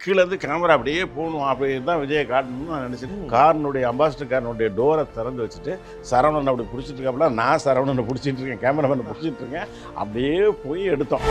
கீழேருந்து கேமரா அப்படியே போகணும் அப்படி தான் விஜயை காட்டணும்னு நான் நினச்சேன். காரனுடைய அம்பாசிடர் காரனுடைய டோரை திறந்து வச்சுட்டு சரவணன் அப்படி பிடிச்சிட்டு இருக்காப்புல, நான் சரவணனை பிடிச்சிட்டு இருக்கேன், கேமராமேனை பிடிச்சிட்டு இருக்கேன். அப்படியே போய் எடுத்தோம்.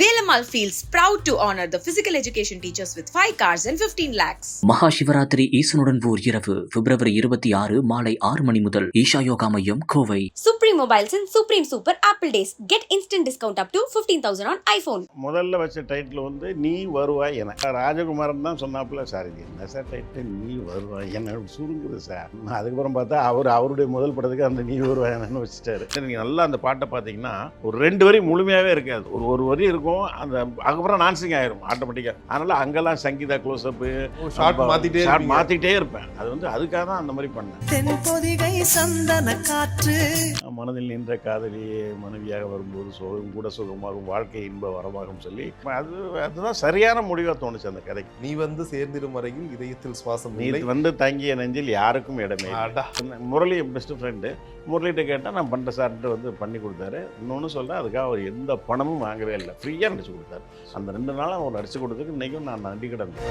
Velamal feels proud to honor the physical education teachers with 5 cars and 15 lakhs. மகா சிவராத்திரி ஈசனுடன் ஓர் இரவு பிப்ரவரி 26 மாலை 6 மணி முதல் ஈஷா யோகா மையம், Kovai. Supreme Mobiles and Supreme Super Apple Days. Get instant discount up to 15,000 on iPhone. முதல்ல வச்ச டைட்டில் வந்து நீ வருவாய் என. ராஜகுமாரன் தான் சொன்னாப்புல, சார் இது என்ன சார் டைட்டில் நீ வருவாய் என்ன சுருங்குது சார். அதுக்கப்புறம் பார்த்தா அவருடைய முதல் படத்துக்கு அந்த நீ வருவாய் என்னன்னு வச்சுட்டாரு. நீங்கள் நல்லா அந்த பாட்டை பார்த்தீங்கன்னா ஒரு 2 வரி முழுமையாகவே இருக்காது, ஒரு வரி இருக்கும். அந்த அதுக்கப்புறம் நான்சிங் ஆயிரும் ஆட்டோமேட்டிக்காக. அதனால அங்கெல்லாம் சங்கீதா க்ளோஸ்அப்பு ஷார்ட் மாற்றிட்டே இருப்பேன். அது வந்து அதுக்காக தான் அந்த மாதிரி பண்ணேன். மனதில் நின்ற காதலியே மனைவியாக வரும்போது சுகம் கூட சுகமாகும், வாழ்க்கை இன்ப வரமாகும் சொல்லி அதுதான் சரியான முடிவாக தோணுச்சு அந்த கதைக்கு. நீ வந்து சேர்ந்திடும் வரையில் இதயத்தில் சுவாசம் நீ வந்து தங்கிய நெஞ்சில் யாருக்கும் இடமே. முரளி பெஸ்ட் ஃப்ரெண்டு, முரளிகிட்ட கேட்டால் நான் பண்ணுற சார்ட்டு வந்து பண்ணி கொடுத்தாரு. இன்னொன்று சொல்கிறேன், அதுக்காக அவர் எந்த பணமும் வாங்கவே இல்லை, ஃப்ரீயாக நடிச்சு கொடுத்தாரு. அந்த 2 நாளும் அவர் நடிச்சு கொடுத்ததுக்கு இன்றைக்கும் நான் நன்றி கிடந்தேன்.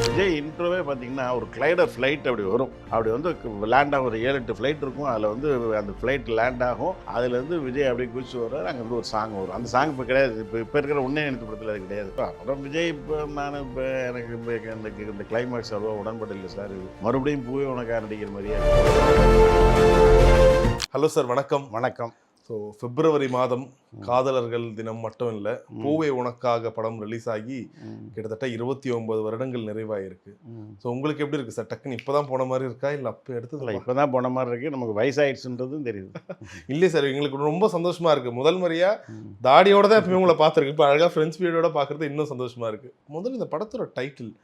விஜய் இன்ட்ரோவே பார்த்தீங்கன்னா ஒரு கிளைடர் ஃப்ளைட் அப்படி வரும், அப்படி வந்து லேண்ட் ஆகும். ஒரு 7-8 ஃப்ளைட் இருக்கும், அதில் வந்து அந்த ஃப்ளைட் லேண்ட் ஆகும். அதுலேருந்து விஜய் அப்படியே குதிச்சு வர்றாரு. அங்கே வந்து ஒரு சாங் வரும். அந்த சாங் இப்போ கிடையாது, இப்போ இருக்கிற உன்னே நினைத்து படத்தில் அது கிடையாது. அப்புறம் விஜய் இப்போ நான் இப்போ எனக்கு இந்த கிளைமேக்ஸ் அவ்வளோ உடன்பட இல்லை சார், மறுபடியும் பூவே உனக்காக நடிக்கிற மாதிரியே. ஹலோ சார், வணக்கம். வணக்கம். ஸோ பிப்ரவரி மாதம் காதலர்கள் தினம் மட்டும் இல்லை, பூவே உனக்காக படம் ரிலீஸ் ஆகி கிட்டத்தட்ட 29 வருடங்கள் நிறைவாயிருக்கு. ஸோ உங்களுக்கு எப்படி இருக்குது சார்? டக்குன்னு இப்போ தான் போன மாதிரி இருக்கா, இல்லை அப்போ எடுத்ததில்லை? இப்போ தான் போன மாதிரி இருக்குது, நமக்கு வயசாயிடுச்சுன்றதும் தெரியுது. இல்லையே சார், எங்களுக்கு ரொம்ப சந்தோஷமாக இருக்குது. முதல் முறையாக தாடியோட தான் எப்பவுமே உங்களை பார்த்துருக்கு, இப்போ அழகாக ஃப்ரெண்ட்ஸ் பீரியடோட பார்க்குறது இன்னும் சந்தோஷமாக இருக்குது. முதல்ல இந்த படத்தோட டைட்டில்,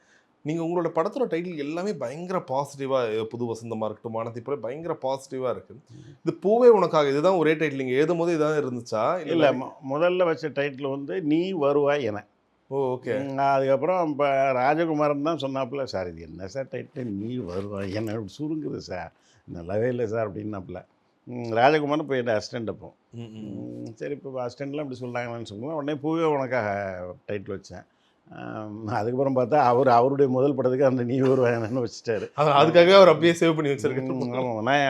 நீங்கள் உங்களோட படத்தோட டைட்டில் எல்லாமே பயங்கர பாசிட்டிவாக, புது வசந்தமாக இருக்கட்டும், மானத்திப்புற பயங்கர பாசிட்டிவாக இருக்குது. இது பூவே உனக்காக இதுதான் ஒரே டைட்டில் நீங்கள் எழுதும் போது இதான் இருந்துச்சா? இல்லை, முதல்ல வச்ச டைட்டில் வந்து நீ வருவாய் என. ஓகே. அதுக்கப்புறம் இப்போ ராஜகுமாரன் தான் சொன்னாப்புல, சார் இது என்ன சார் டைட்டில் நீ வருவாய் என்ன சுருங்குது சார், நல்லாவே இல்லை சார் அப்படின்னாப்புல. ராஜகுமாரன் இப்போ என் அசிஸ்டண்ட். அப்போ சரி இப்போ அசிஸ்டண்ட்லாம் இப்படி சொல்கிறாங்கன்னு சொல்லுவோம். உடனே பூவே உனக்காக டைட்டில் வச்சேன். அதுக்கப்புறம் பார்த்தா அவருடைய முதல் படத்துக்கு அந்த நீ வருவாயன்னு வச்சுட்டாரு. அதுக்காகவே அவர் அப்படியே சேவ் பண்ணி வச்சிருக்கேன். ஆமாம், நான்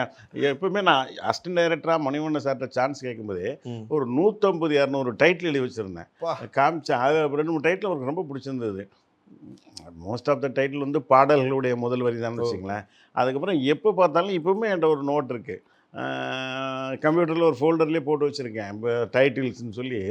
எப்பவுமே நான் அசிஸ்டன்ட் டைரக்டராக மணிவண்ணன் சார்ட்ட சான்ஸ் கேட்கும்போதே ஒரு 150-200 டைட்டில் எழுதி வச்சுருந்தேன், காமிச்சேன். அது 2-3 டைட்டில் அவருக்கு ரொம்ப பிடிச்சிருந்தது. மோஸ்ட் ஆஃப் த டைட்டில் வந்து பாடல்களுடைய முதல் வரி தான் வச்சுங்களேன். அதுக்கப்புறம் எப்போ பார்த்தாலும் இப்போவுமே என்கிட்ட ஒரு நோட் இருக்குது, கம்ப்யூட்டரில் ஒரு ஃபோல்டர்லேயே போட்டு வச்சுருக்கேன். இப்போ டைட்டில்ஸ்ன்னு சொல்லி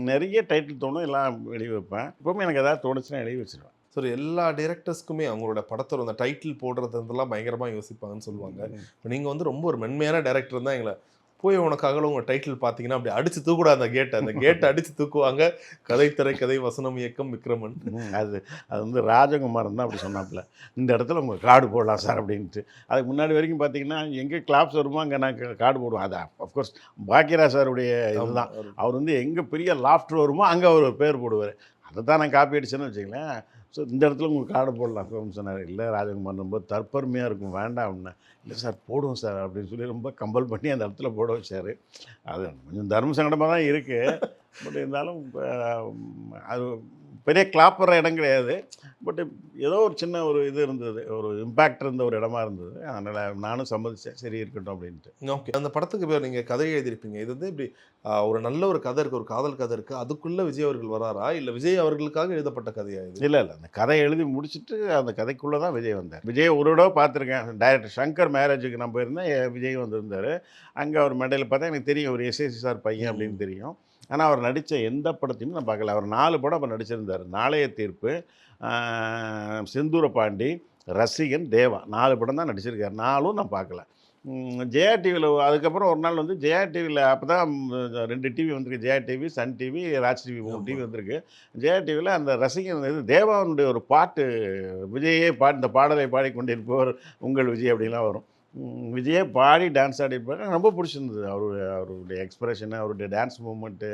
நிறைய டைட்டில் தோணும், எல்லாம் எழுதி வைப்பேன். இப்போவுமே எனக்கு எதாவது தோணுச்சுன்னா எழுதி வச்சுருவேன். சரி, எல்லா டைரக்டர்ஸ்க்குமே அவங்களோட படத்தோட அந்த டைட்டில் போடுறதுலாம் பயங்கரமாக யோசிப்பாங்கன்னு சொல்லுவாங்க. இப்போ நீங்கள் வந்து ரொம்ப ஒரு மென்மையான டைரக்டர் தான். எங்களை போய் உனக்காக உங்கள் டைட்டில் பார்த்தீங்கன்னா அப்படி அடித்து தூக்கூடாது, அந்த கேட்டை அடித்து தூக்குவாங்க. கதை திரைக்கதை வசனம் இயக்கம் விக்ரமன். அது வந்து ராஜகுமாரன் தான் அப்படி சொன்னாப்புல, இந்த இடத்துல உங்கள் கார்டு போடலாம் சார் அப்படின்ட்டு. அதுக்கு முன்னாடி வரைக்கும் பார்த்தீங்கன்னா எங்கே கிளாப்ஸ் வருமோ அங்கே நான் கார்டு போடுவேன். அது அஃப்கோர்ஸ் பாக்கியராஜ் சாருடைய இதுதான். அவர் வந்து எங்கே பெரிய லாஃப்டர் வருமோ அங்கே அவர் ஒரு பேர் போடுவார். அதை தான் நான் காப்பி அடிச்சேன்னு வச்சுங்களேன். ஸோ இந்த இடத்துல உங்களுக்கு கார்டு போடலாம் சார் சொன்னார். இல்லை ராஜகுமார் ரொம்ப தற்பெருமையாக இருக்கும், வேண்டாம் அப்படின்னா. இல்லை சார் போடுவோம் சார் அப்படின்னு சொல்லி ரொம்ப கம்பல் பண்ணி அந்த இடத்துல போட வச்சார். அது கொஞ்சம் தர்ம சங்கடமாக தான் இருக்குது. பட் இருந்தாலும் அது பெரிய கிளாப்புற இடம் கிடையாது. பட் ஏதோ ஒரு சின்ன ஒரு இது இருந்தது, ஒரு இம்பேக்ட் இருந்த ஒரு இடமா இருந்தது. அதனால் நானும் சம்மதிச்சேன், சரி இருக்கட்டும் அப்படின்ட்டு. ஓகே. அந்த படத்துக்கு பேர் நீங்கள் கதை எழுதியிருப்பீங்க. இது வந்து இப்படி ஒரு நல்ல ஒரு கதை இருக்குது, ஒரு காதல் கதை இருக்குது, அதுக்குள்ளே விஜய் அவர்கள் வராரா, இல்லை விஜய் அவர்களுக்காக எழுதப்பட்ட கதையா இது? இல்லை, அந்த கதை எழுதி முடிச்சுட்டு அந்த கதைக்குள்ளே தான் விஜய் வந்தார். விஜய் ஒரு தடவை பார்த்துருக்கேன், டைரக்டர் சங்கர் மேரேஜுக்கு நான் போயிருந்தேன், விஜய் வந்திருந்தார். அங்கே அவர் மேடையில் பார்த்தா எனக்கு தெரியும், ஒரு எஸ்எஸ்சி சார் பையன் அப்படின்னு தெரியும். ஆனால் அவர் நடித்த எந்த படத்தையும் நான் பார்க்கல. அவர் 4 படம் அப்போ நடிச்சிருந்தார். நாளைய தீர்ப்பு, செந்தூர பாண்டி, ரசிகன், தேவா 4 படம் தான் நடிச்சிருக்கார். 4ம் நான் பார்க்கல. ஜெயா டிவியில் அதுக்கப்புறம் ஒரு நாள் வந்து ஜெயா டிவியில் அப்போ தான் 2 டிவி வந்திருக்கு, Jaya TV, Sun TV, Raj TV 3 TV வந்திருக்கு. ஜெயா டிவியில் அந்த ரசிகன் இது தேவாவுடைய ஒரு பாட்டு, விஜயே இந்த பாடலை பாடிக்கொண்டிருப்பவர் உங்கள் விஜய் அப்படின்லாம் வரும். விஜயை பாடி டான்ஸ் ஆடிருப்பாரு. எனக்கு ரொம்ப பிடிச்சிருந்தது. அவருடைய எக்ஸ்பிரஷனு, அவருடைய டான்ஸ் மூமெண்ட்டு,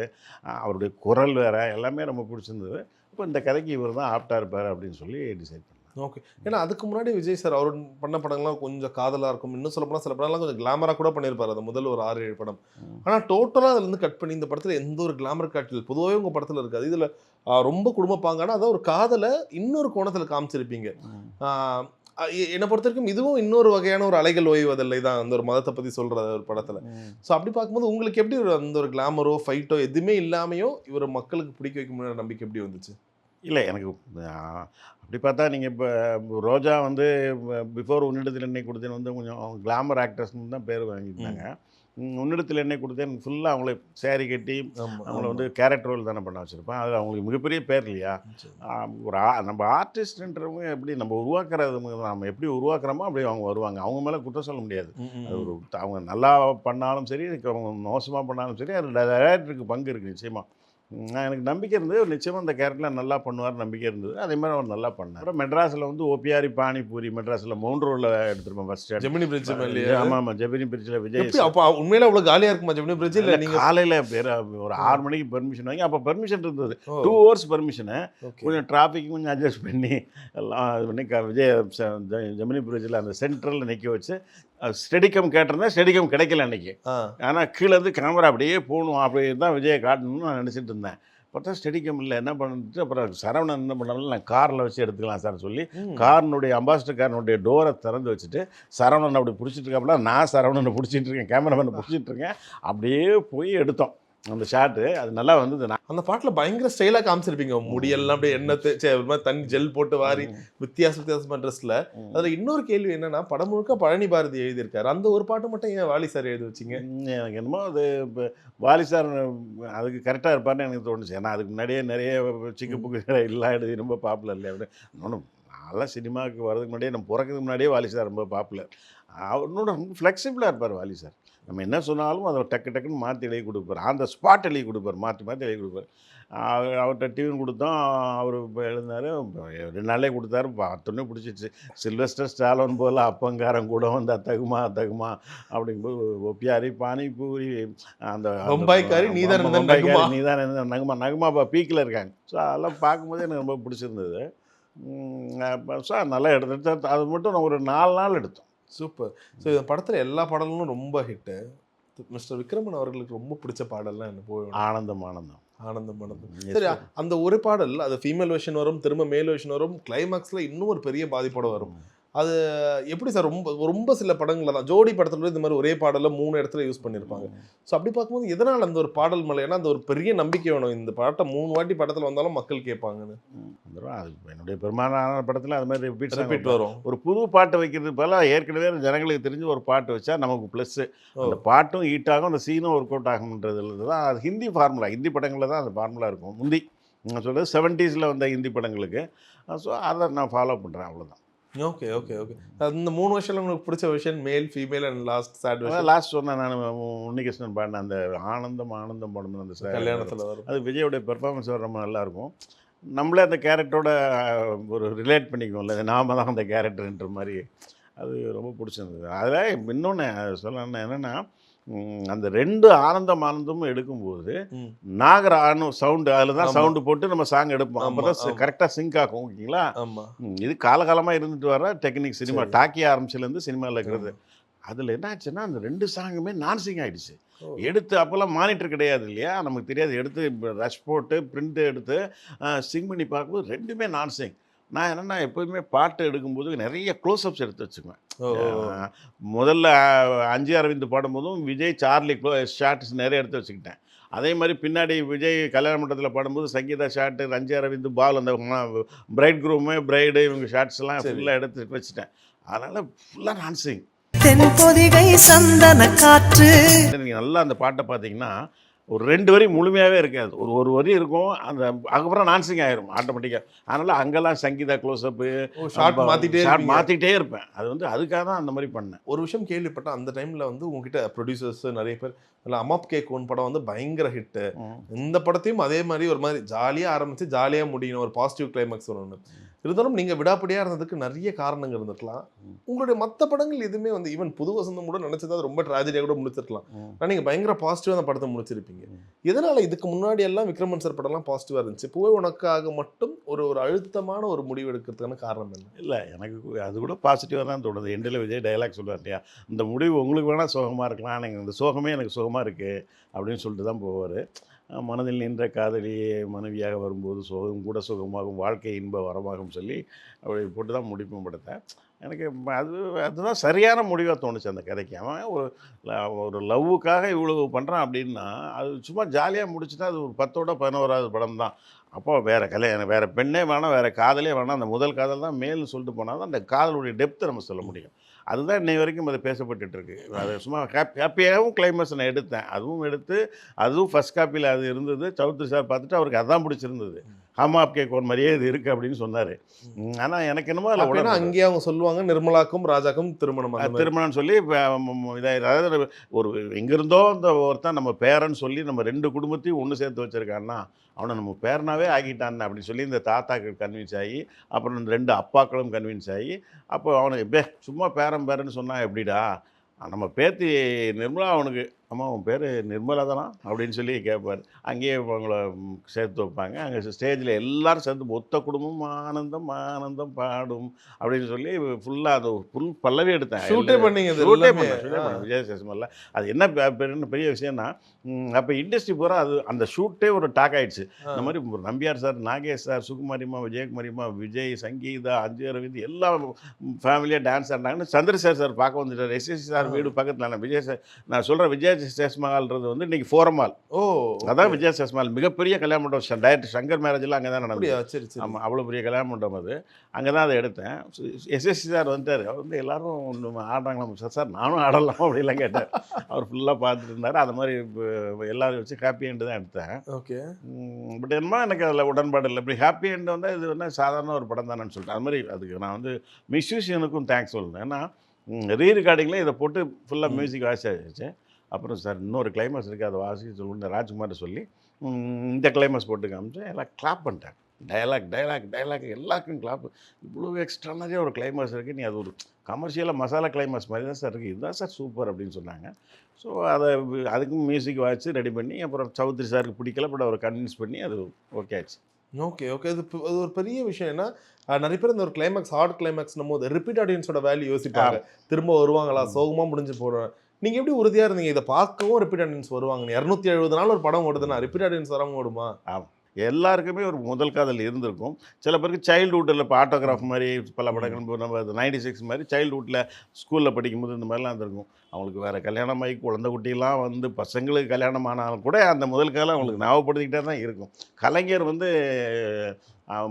அவருடைய குரல் வேறு எல்லாமே ரொம்ப பிடிச்சிருந்தது. இப்போ இந்த கதைக்கு இவர் தான் ஆப்டாக இருப்பார் அப்படின்னு சொல்லி டிசைட் பண்ணேன். ஓகே. ஏன்னா அதுக்கு முன்னாடி விஜய் சார் அவர் பண்ண படங்கள்லாம் கொஞ்சம் காதலாக இருக்கும். இன்னும் சொல்ல போனால் சில படம்லாம் கொஞ்சம் கிளாமராக கூட பண்ணியிருப்பார். அது முதல் ஒரு 6-7 படம். ஆனால் டோட்டலாக அதில் கட் பண்ணி இந்த படத்தில் எந்த ஒரு கிளாமர் காட்சிகள் பொதுவாகவே உங்கள் படத்தில் இருக்காது. இதில் ரொம்ப குடும்பப்பாங்கான அதான் ஒரு காதலை இன்னொரு கோணத்துல காமிச்சிருப்பீங்க. என்னை பொறுத்த வரைக்கும் இதுவும் இன்னொரு வகையான ஒரு அலைகள் ஓய்வதில்லை தான் அந்த ஒரு மதத்தை பத்தி சொல்ற ஒரு படத்துல. ஸோ அப்படி பார்க்கும்போது உங்களுக்கு எப்படி அந்த ஒரு கிளாமரோ ஃபைட்டோ எதுவுமே இல்லாமையோ இவர் மக்களுக்கு பிடிக்க வைக்க முடியாத நம்பிக்கை எப்படி வந்துச்சு? இல்லை எனக்கு அப்படி பார்த்தா நீங்கள் இப்போ ரோஜா வந்து பிஃபோர் உன்னிடத்தில் என்னை கொடுத்தேன் வந்து கொஞ்சம் கிளாமர் ஆக்டர்ஸ்னு தான் பேர் வாங்கியிருந்தாங்க. உன்னிடத்தில் என்னை கொடுத்தேன் ஃபுல்லாக அவங்கள சேரீ கட்டி அவங்கள வந்து கேரக்டர் ரோல் தானே பண்ண வச்சுருப்பேன். அது அவங்களுக்கு மிகப்பெரிய பேர் இல்லையா? ஒரு நம்ம ஆர்டிஸ்ட்ன்றவங்க எப்படி நம்ம உருவாக்குறது, நம்ம எப்படி உருவாக்குறோமோ அப்படி அவங்க வருவாங்க. அவங்க மேலே குற்றம் சொல்ல முடியாது. அது ஒரு அவங்க நல்லா பண்ணாலும் சரி, அவங்க மோசமாக பண்ணாலும் சரி, அது டைரக்டருக்கு பங்கு இருக்குது நிச்சயமாக. எனக்கு நம்பிக்கை இருந்தது, நிச்சயமாக அந்த கேரக்டரில் நல்லா பண்ணுவார் நம்பிக்கை இருந்தது. அதே மாதிரி அவர் நல்லா பண்ணார். அப்புறம் மெட்ராஸில் வந்து ஓபிஆரி பானிபூரி மெட்ராஸில் மவுண்ட் ரோடில் எடுத்துருப்போம் ஃபர்ஸ்ட். ஜெமினி பிரிட்ஜ் மேலே. ஆமாம், ஜெமினி பிரிட்ஜில் விஜய். அப்போ உண்மையில அவ்வளோ காலியாக இருக்குமா ஜெமினி பிரிட்ஜ்? இல்லை நீங்கள் காலையில் ஒரு 6 மணிக்கு பெர்மிஷன் வாங்கி, அப்போ பெர்மிஷன் இருந்தது 2 hours பெர்மிஷனு. கொஞ்சம் டிராஃபிக் கொஞ்சம் அட்ஜஸ்ட் பண்ணி எல்லாம் இது பண்ணி விஜய் ஜெமினி பிரிட்ஜில் அந்த சென்ட்ரலில் நிற்க வச்சு ஸ்டெடிகம் கேட்டிருந்தேன். ஸ்டெடிகம் கிடைக்கல அன்றைக்கி. ஆனால் கீழே இருந்து கேமரா அப்படியே போகணும், அப்படி தான் விஜயை காட்டணும்னு நான் நினச்சிட்டு இருந்தேன். பார்த்தா ஸ்டெடிகம் இல்லை. என்ன பண்ணிட்டு அப்புறம் சரவணன் என்ன பண்ணாலும் நான் காரில் வச்சு எடுத்துக்கலாம் சார் சொல்லி காரினுடைய அம்பாசிடர் காரனுடைய டோரை திறந்து வச்சுட்டு சரவணன் அப்படி பிடிச்சிட்டு இருக்காப்புல, நான் சரவணனை பிடிச்சிட்டு இருக்கேன், கேமராமேனை பிடிச்சிட்டு இருக்கேன். அப்படியே போய் எடுத்தோம் அந்த ஷாட்டு. அது நல்லா வந்தது. அந்த பாட்டில் பயங்கர ஸ்டைலாக காமிச்சிருப்பீங்க. முடியெல்லாம் அப்படியே எண்ணெய் ஒரு மாதிரி தண்ணி ஜெல் போட்டு வாரி வித்தியாசமான ட்ரெஸ்ஸில். அதில் இன்னொரு கேள்வி என்னன்னா, படம் முழுக்க பழனி பாரதி எழுதியிருக்காரு. அந்த ஒரு பாட்டு மட்டும் ஏன் வாலி சார் எழுதி வச்சிங்க? எனக்கு என்னமோ அது இப்போ வாலி சார் அதுக்கு கரெக்டாக இருப்பார்னு எனக்கு தோணுச்சு. ஏன்னா அதுக்கு முன்னாடியே நிறைய சிக்கு புக்கு எல்லாம் எழுதி ரொம்ப பாப்புலர் இல்லையா அப்படின்னு. நல்லா சினிமாவுக்கு வரதுக்கு முன்னாடியே, நம்ம பிறக்கிறதுக்கு முன்னாடியே வாலி சார் ரொம்ப பாப்புலர். அவரோட ரொம்ப ஃப்ளெக்சிபிளாக இருப்பார் வாலி சார். நம்ம என்ன சொன்னாலும் அதை டக்குன்னு மாற்றி எழுதி கொடுப்பார். அந்த ஸ்பாட் எழுதி கொடுப்பார், மாற்றி எழுதி கொடுப்பார். அவர்கிட்ட டியூன் கொடுத்தோம், அவர் இப்போ எழுதினார். 2 நாளே கொடுத்தாரு. பார்த்தோன்னே பிடிச்சிச்சு. சில்வஸ்டர் ஸ்டாலோன் போல் அப்பங்காரம் கூட வந்து தகுமா அப்படிங்கும்போது ஒப்பியாரி பானிபூரி அந்த பம்பாய்க்காரி நீதான் நகுமா பீக்கில் இருக்காங்க. ஸோ அதெல்லாம் பார்க்கும்போது எனக்கு ரொம்ப பிடிச்சிருந்தது. ஸோ நல்லா எடுத்து அது மட்டும் நான் ஒரு 4 நாள் எடுத்தோம். சூப்பர். ஸோ இந்த படத்தில் எல்லா பாடலும் ரொம்ப ஹிட்டு. மிஸ்டர் விக்ரமன் அவர்களுக்கு ரொம்ப பிடிச்ச பாடல்லாம் என்ன போய் ஆனந்தம். சரி, அந்த ஒரு பாடல் அது ஃபீமேல் வெர்ஷன் வரும், திரும்ப மேல் வெர்ஷன் வரும், கிளைமாக்ஸில் இன்னும் ஒரு பெரிய பாதிப்போட வரும். அது எப்படி சார்? ரொம்ப சில படங்களில் தான் ஜோடி படத்துல இந்த மாதிரி ஒரே பாடலை 3 இடத்துல யூஸ் பண்ணியிருப்பாங்க. ஸோ அப்படி பார்க்கும்போது எதனால் அந்த ஒரு பாடல் மேலே, ஏன்னா அந்த ஒரு பெரிய நம்பிக்கை வேணும், இந்த பாட்டை 3 வாட்டி படத்தில் வந்தாலும் மக்கள் கேட்பாங்கன்னு. அது என்னுடைய பெரும்பாலான படத்தில் அது மாதிரி ரிப்பீட் வரும். ஒரு புது பாட்டை வைக்கிறது போல ஏற்கனவே ஜனங்களுக்கு தெரிஞ்சு ஒரு பாட்டு வச்சா நமக்கு ப்ளஸ்ஸு. அந்த பாட்டும் ஹீட் ஆகும், அந்த சீனும் ஒர்க் அவுட் ஆகும்ன்றதுல தான். அது ஹிந்தி ஃபார்முலா, ஹிந்தி படங்களில் தான் அந்த ஃபார்முலா இருக்கும். முந்தி நான் சொல்கிறது 70s வந்த ஹிந்தி படங்களுக்கு. ஸோ அதை நான் ஃபாலோ பண்ணுறேன், அவ்வளோதான். ஓகே. அந்த 3 வருஷத்துல உங்களுக்கு பிடிச்ச விஷயம் மேல், ஃபீமேல் அண்ட் லாஸ்ட் சொன்னேன் நான், உன்னிகிருஷ்ணன் பாடின அந்த ஆனந்தம் படம் அந்த கல்யாணத்தில் வரும். அது விஜயோடைய பெர்ஃபார்மன்ஸ் ரொம்ப நல்லாயிருக்கும். நம்மளே அந்த கேரக்டரோட ஒரு ரிலேட் பண்ணிக்குவோம்ல, நாம தான் அந்த கேரக்டர்ன்ற மாதிரி. அது ரொம்ப பிடிச்சிருந்தது. அதில் இன்னொன்று சொல்லணும் என்னென்னா, அந்த 2 ஆனந்தமும் எடுக்கும்போது நாகரானு சவுண்டு அதில் தான் சவுண்டு போட்டு நம்ம சாங் எடுப்போம். அப்போ தான் கரெக்டாக சிங்க் ஆகும். ஓகேங்களா? இது காலகாலமாக இருந்துட்டு வர டெக்னிக். சினிமா டாக்கி ஆரம்பிச்சிலேருந்து சினிமாவில் இருக்கிறது. அதில் என்ன ஆச்சுன்னா, அந்த 2 சாங்குமே நான் சிங் ஆகிடுச்சு. எடுத்து அப்போல்லாம் மானிட்டர் கிடையாது இல்லையா, நமக்கு தெரியாது. எடுத்து ரஷ் போட்டு பிரிண்ட் எடுத்து சிங் பண்ணி பார்க்கும்போது 2மே நான் சிங். நான் என்னென்னா எப்போதுமே பாட்டு எடுக்கும்போது நிறைய க்ளோஸ்அப்ஸ் எடுத்து வச்சுக்குவேன். முதல்ல 5 அரவிந்த் பாடும்போதும் விஜய் சார்லி ஷார்ட்ஸ் நிறைய எடுத்து வச்சுக்கிட்டேன். அதே மாதிரி பின்னாடி விஜய் கல்யாண மண்டபத்தில் பாடும்போது சங்கீதா ஷார்ட்டு, 5 அரவிந்த் பால், அந்த பிரைட் குரூமு பிரைடு இவங்க ஷார்ட்ஸ்லாம் ஃபுல்லாக எடுத்து வச்சுட்டேன். அதனால் ஃபுல்லாக டான்ஸிங். தென்பொதிகை சந்தன காற்று. நீங்கள் நல்லா அந்த பாட்டை பார்த்தீங்கன்னா ஒரு 2 வரி முழுமையாகவே இருக்காது, ஒரு வரி இருக்கும். அந்த அதுக்கப்புறம் நான்சிங் ஆயிரும் ஆட்டோமேட்டிக்காக. அதனால் அங்கெல்லாம் சங்கீதா க்ளோஸ்அப்பு ஷார்ட் மாற்றிக்கிட்டே இருப்பேன். அது வந்து அதுக்காக தான் அந்த மாதிரி பண்ணேன். ஒரு விஷயம் கேள்விப்பட்டேன், அந்த டைமில் வந்து உங்ககிட்ட ப்ரொடியூசர்ஸ் நிறைய பேர் இல்லை, அம்மாப் கேக் ஒன் படம் வந்து பயங்கர ஹிட்டு. இந்த படத்தையும் அதே மாதிரி ஒரு மாதிரி ஜாலியாக ஆரம்பித்து ஜாலியாக முடியணும், ஒரு பாசிட்டிவ் கிளைமேக்ஸ் ஒன்று. இருந்தாலும் நீங்கள் விடாப்படியாக இருந்ததுக்கு நிறைய காரணங்கள் இருந்துருக்கலாம். உங்களுடைய மற்ற படங்கள் எதுவுமே வந்து ஈவன் புது வசந்தம் கூட நினச்சதா ரொம்ப ட்ராஜடியாக கூட முடிச்சிருக்கலாம். ஆனால் நீங்கள் பயங்கர பாசிட்டிவாக அந்த படத்தை முடிச்சிருப்பீங்க. எதனால் இதுக்கு முன்னாடி எல்லாம் விக்ரமன் சார் படம்லாம் பாசிட்டிவாக இருந்துச்சு, பூவே உனக்காக மட்டும் ஒரு அழுத்தமான ஒரு முடிவு எடுக்கிறதுக்கான காரணம் என்ன? இல்லை, எனக்கு அது கூட பாசிட்டிவாக தான் தோணுது. எண்டில் விஜய் டைலாக் சொல்லுவார் இல்லையா, இந்த முடிவு உங்களுக்கு வேணால் சோகமாக இருக்கலாம், எனக்கு இந்த சோகமே எனக்கு சுகமாக இருக்குது அப்படின்னு சொல்லிட்டு தான் போவார். மனதில் நின்ற காதலியே மனைவியாக வரும்போது சுகம் கூட சுகமாகும் வாழ்க்கை இன்ப வரமாகும் சொல்லி அப்படி போட்டு தான் முடிப்பும் படுத்தேன். எனக்கு அதுதான் சரியான முடிவாக தோணுச்சு அந்த கதைக்கு. அவன் ஒரு லவ்வுக்காக இவ்வளவு பண்ணுறான் அப்படின்னா, அது சும்மா ஜாலியாக முடிச்சுட்டா அது ஒரு 10ஓட 11வது படம் தான். அப்போ வேறு கல்யாணம் வேறு பெண்ணே வேணாம், வேறு காதலே வேணாம், அந்த முதல் காதல் தான் மேல்னு சொல்லிட்டு போனால் தான் அந்த காதலுடைய டெப்த்தை நம்ம சொல்ல முடியும். அதுதான் இன்னை வரைக்கும் அது பேசப்பட்டுட்டு இருக்கு. அது சும்மா ஹாப்பியாகவும் கிளைமேக்ஸ் நான் எடுத்தேன். அதுவும் ஃபர்ஸ்ட் காப்பியில் அது இருந்தது. சௌத்ரி சார் பார்த்துட்டு அவருக்கு அதான் பிடிச்சிருந்தது. ஹம் ஆப்கே கௌன் மாதிரியே இது இருக்குது அப்படின்னு சொன்னார். ஆனால் எனக்கு என்னமோ அதில் அப்படின்னா அங்கேயே அவங்க சொல்லுவாங்க நிர்மலாக்கும் ராஜாக்கும் திருமணம் திருமணம்னு சொல்லி அதாவது ஒரு எங்கிருந்தோ அந்த ஒருத்தன் நம்ம பேரன்னு சொல்லி நம்ம 2 குடும்பத்தையும் ஒன்று சேர்த்து வச்சுருக்கான்னா அவனை நம்ம பேரனாவே ஆகிட்டான் அப்படின்னு சொல்லி இந்த தாத்தாக்கள் கன்வின்ஸ் ஆகி, அப்புறம் 2 அப்பாக்களும் கன்வின்ஸ் ஆகி, அப்போ அவனுக்கு சும்மா பேரன்னு சொன்னால் எப்படிடா, நம்ம பேத்தி நிர்மலா அவனுக்கு அம்மா உன் பேர் நிர்மலா தானா அப்படின்னு சொல்லி கேட்பார். அங்கேயே அவங்கள சேர்த்து வைப்பாங்க. அங்கே ஸ்டேஜில் எல்லோரும் சேர்ந்து மொத்த குடும்பம் ஆனந்தம் ஆனந்தம் பாடும் அப்படின்னு சொல்லி ஃபுல்லாக அது ஃபுல் பல்லவே எடுத்தேன். ஷூட்டே பண்ணேன் விஜய் சேஷமல்ல. அது என்ன பெரிய விஷயம்னா, அப்போ இண்டஸ்ட்ரி பூரா அந்த ஷூட்டே ஒரு டாக் ஆகிடுச்சு. இந்த மாதிரி நம்பியார் சார், நாகேஷ் சார், சுகுமாரிமா, விஜயகுமாரிமா, விஜய், சங்கீதா, அஞ்சு அரவிந்த் எல்லாம் ஃபேமிலியாக டான்ஸ் ஆடினாங்கன்னு சந்திரசேகர் சார் பார்க்க வந்துட்டார். எஸ்எஸ்சி சார் வீடு பக்கத்தில். விஜய் சார் நான் சொல்கிறேன், விஜய் சேஷ்மஹால்ன்றது வந்து இன்னைக்கு ஃபோரமால். அதான் விஜய் சேஷ்மஹால் மிகப்பெரிய கல்யாண மண்டபம். டைரக்டர் சங்கர் மேரேஜ்லாம் அங்கே தான் நடந்தது. ஆமாம், அவ்வளோ பெரிய கல்யாண மண்டபம் அது. அங்கே தான் அதை எடுத்தேன். எஸ்எஸ்சி சார் வந்துட்டார். அவர் வந்து எல்லோரும் ஆடுறாங்களா சார் நானும் ஆடலாம் அப்படிலாம் கேட்டார். அவர் ஃபுல்லாக பார்த்துட்டு இருந்தார். அது மாதிரி எல்லோரும் வச்சு ஹாப்பி எண்டு தான் எடுத்தேன். ஓகே. பட் என்னமோ எனக்கு அதில் உடன்பாடு இல்லை. இப்படி ஹாப்பி எண்டு வந்து இது வந்து சாதாரண ஒரு படம் தானேன்னு சொல்லிட்டேன். அது மாதிரி அதுக்கு நான் வந்து மியூசிஷியனுக்கும் தேங்க்ஸ் சொல்லுவேன். ஏன்னா ரீரெக்கார்டிங்கில் இதை போட்டு ஃபுல்லாக மியூசிக் வாசிச்சு அப்புறம் சார் இன்னொரு கிளைமேக்ஸ் இருக்குது, அதை வாசிக்க சொல்லுங்க ராஜ்குமார் சொல்லி இந்த கிளைமேக்ஸ் போட்டு காமிச்சு எல்லாம் கிளாப் பண்ணிட்டேன். டயலாக் எல்லாருக்கும் கிளாப். இவ்வளோ எக்ஸ்ட்ரானரியாக ஒரு கிளைமேக்ஸ் இருக்குது, நீ அது ஒரு கமர்ஷியலாக மசாலா கிளைமேக்ஸ் மாதிரி தான் சார் இருக்குது, இதுதான் சார் சூப்பர் அப்படின்னு சொன்னாங்க. ஸோ அதுக்கும் மியூசிக் வாசித்து ரெடி பண்ணி அப்புறம் சௌத்ரி சாருக்கு பிடிக்கல, பட் அவரை கன்வின்ஸ் பண்ணி அது ஓகே ஆச்சு. ஓகே. அது ஒரு பெரிய விஷயம். ஏன்னா நிறைய பேர் இந்த ஒரு கிளைமேக்ஸ் ஹார்ட் கிளைமேக்ஸ்னும் போது ரிப்பீட் ஆடியன்ஸோட வேல்யூ யோசிப்பாங்க. திரும்ப வருவாங்களா, சோகமாக முடிஞ்சு போகிறோம். நீங்கள் எப்படி உறுதியாக இருந்தீங்க இதை பார்க்கவும் ரிப்பீட் ஆடியன்ஸ் வருவாங்க? 270 நாள் ஒரு படம் ஓடுதுன்னா ரிப்பீட் ஆடியன்ஸ் வராமல் ஓடுமா? ஆமாம், எல்லாருக்குமே ஒரு முதல் காதல் இருந்திருக்கும். சில பேருக்கு சைல்டுஹுட்டில் இப்போ ஆட்டோகிராஃப் மாதிரி பல படங்கள் நம்ம 96 மாதிரி சைல்டுஹுட்டில் ஸ்கூலில் படிக்கும்போது இந்த மாதிரிலாம் இருந்திருக்கும். அவங்களுக்கு வேறு கல்யாணம் ஆகி குழந்தை குட்டிலாம் வந்து பசங்களுக்கு கல்யாணம் ஆனாலும் கூட அந்த முதல் காலம் அவங்களுக்கு ஞாபகப்படுத்திக்கிட்டே தான் இருக்கும். கலைஞர் வந்து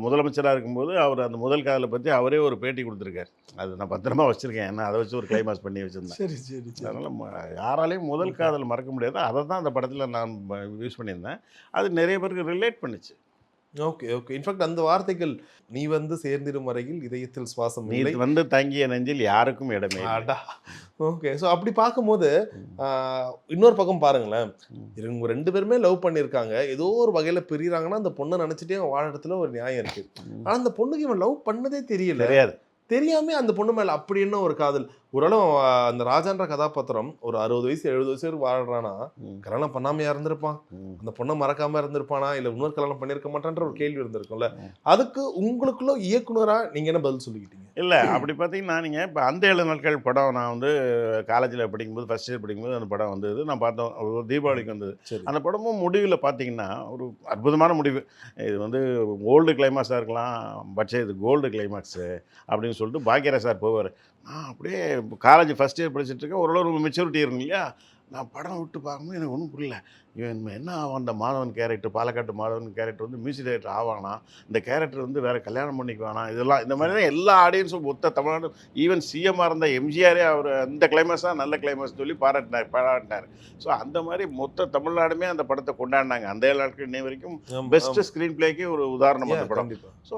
முதலமைச்சராக இருக்கும்போது அவர் அந்த முதல் காதலை பற்றி அவரே ஒரு பேட்டி கொடுத்துருக்காரு. அது நான் பத்திரமா வச்சுருக்கேன். ஏன்னா அதை வச்சு ஒரு கிளைமாஸ் பண்ணி வச்சுருந்தேன். சரி. அதனால் யாராலையும் முதல் காதல் மறக்க முடியாது. அதை தான் அந்த படத்தில் நான் யூஸ் பண்ணியிருந்தேன். அது நிறைய பேருக்கு ரிலேட் பண்ணிச்சு. ஓகே. இன்ஃபேக்ட் அந்த வார்த்தைகள், நீ வந்து சேர்ந்திடும் வரையில் இதயத்தில் சுவாசம் நீ வந்து தங்கிய நெஞ்சில் யாருக்கும் இடமே. ஓகே. ஸோ அப்படி பார்க்கும்போது இன்னொரு பக்கம் பாருங்களேன், இவங்க 2 பேருமே லவ் பண்ணியிருக்காங்க. ஏதோ ஒரு வகையில் பிரிகிறாங்கன்னா அந்த பொண்ணை நினச்சிட்டே அவன் வாழ இடத்துல ஒரு நியாயம் இருக்குது. ஆனால் அந்த பொண்ணுக்கு இவன் லவ் பண்ணதே தெரியாது. தெரியாமல் அந்த பொண்ணு மேலே அப்படி என்ன ஒரு காதல். ஓரளவு அந்த ராஜான்ற கதாபாத்திரம் ஒரு 60 வயசு 70 வயசு வாழ்றானா, கல்யாணம் பண்ணாமையா இருந்திருப்பான், அந்த பொண்ணை மறக்காம இருந்திருப்பானா, இல்லை இன்னொரு கல்யாணம் பண்ணியிருக்க மாட்டான்ற ஒரு கேள்வி இருந்திருக்கும்ல. அதுக்கு உங்களுக்குள்ள இயக்குனரா நீங்க என்ன பதில் சொல்லிக்கிட்டீங்க? இல்லை அப்படி பார்த்தீங்கன்னா, நீங்கள் இப்போ அந்த 7 நாட்கள் படம் நான் வந்து காலேஜில் படிக்கும்போது ஃபர்ஸ்ட் இயர் படிக்கும்போது அந்த படம் வந்தது. நான் பார்த்தோம், ஒரு தீபாவளிக்கு வந்தது. அந்த படமும் முடிவில் பார்த்தீங்கன்னா ஒரு அற்புதமான முடிவு. இது வந்து ஓல்டு கிளைமாக்ஸாக இருக்கலாம், பட் இது கோல்டு கிளைமாக்ஸு அப்படின்னு சொல்லிட்டு பாக்யராஜ் சார் போவார். நான் அப்படியே காலேஜ் ஃபஸ்ட் இயர் படிச்சுட்டு இருக்கேன். ஓரளவு மெச்சூரிட்டி இருக்கும் இல்லையா, நான் படம் விட்டு பார்க்கும்போது எனக்கு ஒன்றும் புரியல. இவன் என்ன ஆவான், அந்த மாதவன் கேரக்டர், பாலக்காட்டு மாதவன் கேரக்டர் வந்து மியூசிக் டைரக்டர் ஆவானா, இந்த கேரக்டர் வந்து வேறு கல்யாணம் பண்ணிக்குவானா, இதெல்லாம் இந்த மாதிரி தான் எல்லா ஆடியன்ஸும் மொத்த தமிழ்நாடு, ஈவன் சிஎம்மாக இருந்த எம்ஜிஆரே அவர் அந்த கிளைமேக்ஸ் தான் நல்ல கிளைமேக்ஸ் சொல்லி பாராட்டினார். ஸோ அந்த மாதிரி மொத்த தமிழ்நாடுமே அந்த படத்தை கொண்டாடினாங்க. அந்த 7 நாட்கள் இன்னை வரைக்கும் பெஸ்ட்டு ஸ்க்ரீன் பிளேக்கு ஒரு உதாரணம் அந்த படம். ஸோ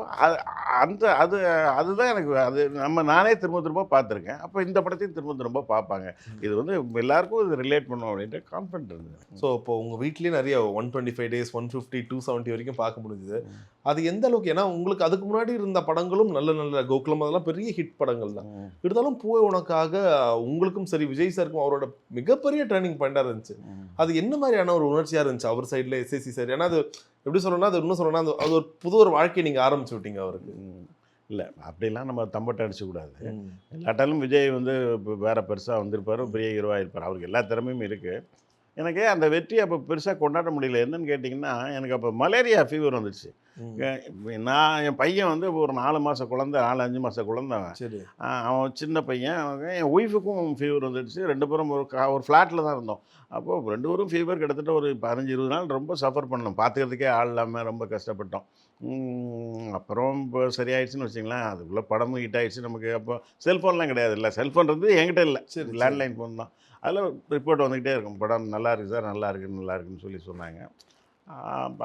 அதுதான் எனக்கு நானே திரும்ப பார்த்துருக்கேன். அப்போ இந்த படத்தையும் திரும்ப பார்ப்பாங்க. இது வந்து எல்லாருக்கும் இது ரிலேட் பண்ணும் அப்படின்ட்டு கான்ஃபிடென்ட் இருந்தது. ஸோ இப்போ உங்கள் வீட்லேயே நிறைய 125 days 150 270 வரைக்கும் பார்க்க முடிஞ்சுது. அது எந்த அளவுக்கு, ஏன்னா உங்களுக்கு அதுக்கு முன்னாடி இருந்த படங்களும் நல்ல கோகுலம் அதெல்லாம் பெரிய ஹிட் படங்கள் தான். இருந்தாலும் பூவே உனக்காக உங்களுக்கும் சரி விஜய் சாருக்கும் அவரோட மிகப்பெரிய டர்னிங் பாயிண்டாக இருந்துச்சு. அது என்ன மாதிரியான ஒரு உணர்ச்சியாக இருந்துச்சு அவர் சைடில், எஸ்எஸ்சி சார்? ஏன்னா அது எப்படி சொல்லணும்னா, அது இன்னும் சொல்லணும்னா அது ஒரு புது ஒரு வாழ்க்கையை நீங்கள் ஆரம்பிச்சு விட்டீங்க அவருக்கு. இல்லை அப்படிலாம் நம்ம தம்பட்டை அடிச்சக்கூடாது. எல்லாட்டாலும் விஜய் வந்து வேறு பெருசாக வந்திருப்பார், பெரிய ஹீரோவாக இருப்பார். அவருக்கு எல்லா திறமையும் இருக்குது. எனக்கு அந்த வெற்றி அப்போ பெருசாக கொண்டாட முடியல. என்னன்னு கேட்டிங்கன்னா, எனக்கு அப்போ மலேரியா ஃபீவர் வந்துடுச்சு. நான் என் பையன் வந்து ஒரு 4 மாத குழந்தை, 4, 5 மாத குழந்தை அவன். சரி. அவன் சின்ன பையன். என் ஒய்ஃபுக்கும் ஃபீவர் வந்துடுச்சு. 2 பேரும் ஒரு ஃப்ளாட்டில் தான் இருந்தோம். அப்போது 2 பேரும் ஃபீவர் கிட்டத்தட்ட ஒரு 15, 20 நாள் ரொம்ப சஃபர் பண்ணோம். பார்த்துக்கிறதுக்கே ஆள் இல்லாமல் ரொம்ப கஷ்டப்பட்டோம். அப்புறம் இப்போ சரியாயிடுச்சுன்னு வச்சுங்களேன். அதுக்குள்ளே படமும் ஹிட் ஆகிடுச்சு நமக்கு. அப்போ செல்ஃபோன்லாம் கிடையாது. இல்லை, செல்ஃபோன் இருந்து என்கிட்ட இல்லை. சரி, லேண்ட்லைன் ஃபோன் தான். அதில் ரிப்போர்ட் வந்துக்கிட்டே இருக்கும். படம் நல்லா இருக்குது சார், நல்லா இருக்குன்னு சொல்லி சொன்னாங்க.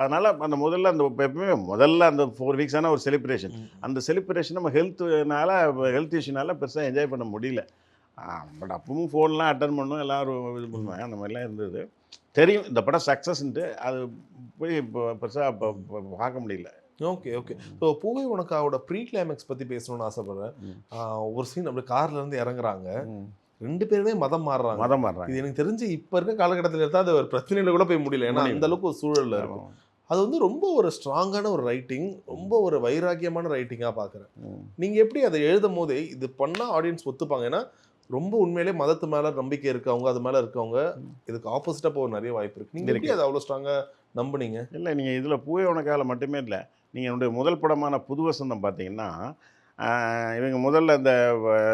அதனால் அந்த முதல்ல அந்த எப்பவுமே முதல்ல அந்த 4 வீக்ஸ் ஒரு செலிப்ரேஷன். அந்த செலிப்ரேஷன் நம்ம ஹெல்த் இஷ்யூனால பெருசாக என்ஜாய் பண்ண முடியல. பட் அப்பவும் ஃபோன்லாம் அட்டன் பண்ணோம், எல்லோரும் இது பண்ணுவாங்க. அந்த மாதிரிலாம் இருந்தது. தெரியும் இந்த படம் சக்ஸஸ்ன்ட்டு. அது போய் இப்போ பெருசாக பார்க்க முடியல. Okay, okay. ஸோ பூவே உனக்காவோட ப்ரீ கிளைமேக்ஸ் பற்றி பேசணும்னு ஆசைப்படுறேன். ஒரு சீன் அப்படி கார்லேருந்து இறங்குறாங்க, 2 பேருமே மதம் மாறுறாங்க. இது எனக்கு தெரிஞ்சு இப்போ இருக்க காலகட்டத்தில் எடுத்தால் அது ஒரு பிரச்சனையில் கூட போய் முடியல. ஏன்னா அந்த அளவுக்கு ஒரு சூழலில் இருக்கும். அது வந்து ரொம்ப ஒரு ஸ்ட்ராங்கான ஒரு ரைட்டிங், ரொம்ப ஒரு வைராக்கியமான ரைட்டிங்காக பார்க்குறேன். நீங்கள் எப்படி அதை எழுதும் போதே இது பண்ணால் ஆடியன்ஸ் ஒத்துப்பாங்க? ஏன்னா ரொம்ப உண்மையிலே மதத்து மேலே நம்பிக்கை இருக்கவங்க, அது மேலே இருக்கவங்க இதுக்கு ஆப்போசிட்டாக போக நிறைய வாய்ப்பு இருக்குது. நீங்கள் எப்படி அதை அவ்வளோ ஸ்ட்ராங்காக நம்புனீங்க? இல்லை, நீங்கள் இதில் பூவே உனக்கால மட்டுமே இல்லை, நீங்கள் என்னுடைய முதல் படமான புது வசந்தம் பார்த்தீங்கன்னா, இவங்க முதல்ல இந்த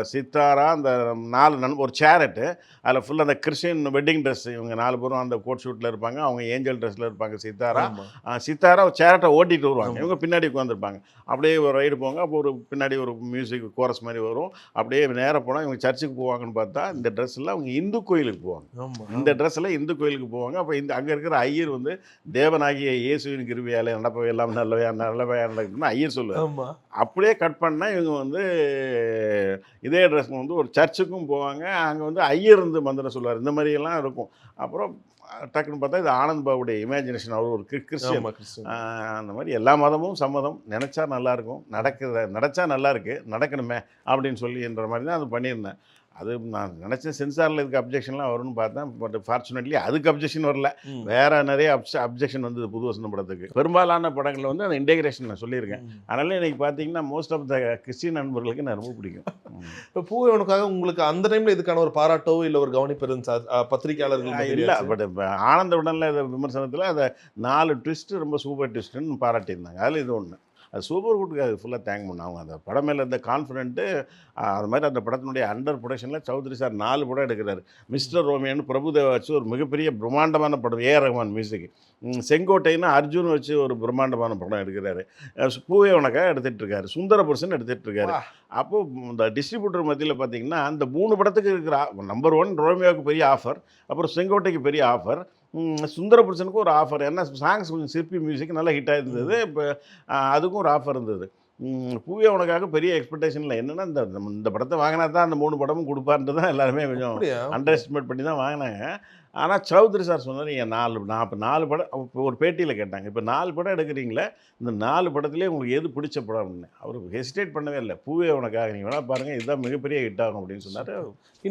சித்தாரா அந்த 4 ஒரு சேரட்டு, அதில் ஃபுல்லாக அந்த கிறிஸ்டின் வெட்டிங் ட்ரெஸ், இவங்க 4 பேரும் அந்த கோட் ஷூட்டில் இருப்பாங்க. அவங்க ஏஞ்சல் ட்ரெஸ்ஸில் இருப்பாங்க. சித்தாரா ஒரு சேரட்டை ஓட்டிகிட்டு வருவாங்க, இவங்க பின்னாடி உட்காந்துருப்பாங்க. அப்படியே ஒரு ரைடு போவாங்க. அப்போ ஒரு பின்னாடி ஒரு மியூசிக் கோரஸ் மாதிரி வரும். அப்படியே நேராக போனால் இவங்க சர்ச்சுக்கு போவாங்கன்னு பார்த்தா இந்த ட்ரெஸ்ஸில் அவங்க இந்து கோயிலுக்கு போவாங்க. இந்த ட்ரெஸ்ஸில் இந்து கோயிலுக்கு போவாங்க. அப்போ அங்கே இருக்கிற ஐயர் வந்து தேவனாகிய இயேசுவின் கிருபையாலே நடப்பவை எல்லாம் நல்லவையாக நடக்குதுன்னு ஐயர் சொல்லுவார். அப்படியே கட் பண்ணால் இவங்க வந்து இதே ட்ரெஸ் வந்து ஒரு சர்ச்சுக்கும் போவாங்க. அங்கே வந்து ஐயர் இருந்து மந்திரம் சொல்லுவார். இந்த மாதிரியெல்லாம் இருக்கும். அப்புறம் டக்குன்னு பார்த்தா இது ஆனந்த் பாபுடைய இமேஜினேஷன். அவர் ஒரு கிறிஸ்டியன். அந்த மாதிரி எல்லா மதமும் சம்மதம். நினச்சா நல்லாயிருக்கும், நினச்சா நல்லா இருக்குது, நடக்கணுமே அப்படின்னு சொல்லின்ற மாதிரி தான் அது பண்ணியிருந்தேன். அது நான் நினச்சேன் சென்சாரில் இதுக்கு அப்ஜெக்ஷன்லாம் வரும்னு பார்த்தேன். பட் ஃபார்ச்சுனேட்லி அதுக்கு அப்ஜெக்ஷன் வரல. வேறு நிறைய அப்ஜெக்ஷன் வந்தது புது வசந்தம் படத்துக்கு. பெரும்பாலான படங்களில் வந்து அந்த இன்டெகிரேஷன் நான் சொல்லியிருக்கேன். அதனால் இன்றைக்கி பார்த்தீங்கன்னா மோஸ்ட் ஆஃப் த கிறிஸ்டின் நண்பர்களுக்கு நான் ரொம்ப பிடிக்கும். இப்போ பூவே உனக்காக உங்களுக்கு அந்த டைமில் இதுக்கான ஒரு பாராட்டோ இல்லை ஒரு கவனிப்பு இருந்துச்சா பத்திரிகையாளர்கள்? இல்லை, பட் இப்போ ஆனந்த உடனில் இதை விமர்சனத்தில் அதை 4 ட்விஸ்ட்டு ரொம்ப சூப்பர் ட்விஸ்ட்டுன்னு பாராட்டியிருந்தாங்க. அதில் இது ஒன்று. அது சூப்பர் குட்டுக்கு அது ஃபுல்லாக தேங்க் பண்ண. அவங்க அந்த படம் மேலே இருந்த கான்ஃபிடென்ட்டு, அது மாதிரி அந்த படத்தினுடைய அண்டர் ப்ரொடக்ஷனில் சௌத்ரி சார் 4 படம் எடுக்கிறாரு. மிஸ்டர் ரோமியோன்னு பிரபுதேவா வச்சு ஒரு மிகப்பெரிய பிரம்மாண்டமான படம், ஏஆர் ரஹ்மான் மியூசிக். செங்கோட்டைன்னு அர்ஜுன் வச்சு ஒரு பிரம்மாண்டமான படம் எடுக்கிறாரு. பூவே உனக்காக எடுத்துகிட்டு இருக்காரு. சுந்தரபுருஷன் எடுத்துகிட்டு இருக்காரு. அப்போது இந்த டிஸ்ட்ரிபியூட்டர் மத்தியில் பார்த்தீங்கன்னா அந்த 3 படத்துக்கு இருக்கிற நம்பர் 1 ரோமியோவுக்கு பெரிய ஆஃபர், அப்புறம் செங்கோட்டைக்கு பெரிய ஆஃபர், சுந்தரபுருஷனுக்கு ஒரு ஆஃபர். ஏன்னா சாங்ஸ் கொஞ்சம் சிற்பி மியூசிக் நல்லா ஹிட்டாக இருந்தது. இப்போ அதுக்கும் ஒரு ஆஃபர் இருந்தது. பூவே உனக்காக பெரிய எக்ஸ்பெக்டேஷன் இல்லை. என்னென்னா இந்த படத்தை வாங்கினா தான் அந்த 3 படமும் கொடுப்பார்ன்ட்டு தான் எல்லாருமே கொஞ்சம் அண்டர் எஸ்டிமேட் பண்ணி தான் வாங்கினாங்க. ஆனால் சௌத்ரி சார் சொன்னார், நீங்கள் 4 படம் இப்போ ஒரு பேட்டியில் கேட்டாங்க, இப்போ 4 படம் எடுக்கிறீங்களே, இந்த 4 படத்துலேயே உங்களுக்கு எது பிடிச்ச படம்னு. அவர் ஹெசிடேட் பண்ணவே இல்லை. பூவே உனக்காக நீங்கள் வேணால் பாருங்கள், இதுதான் மிகப்பெரிய ஹிட் ஆகும் அப்படின்னு சொன்னார்.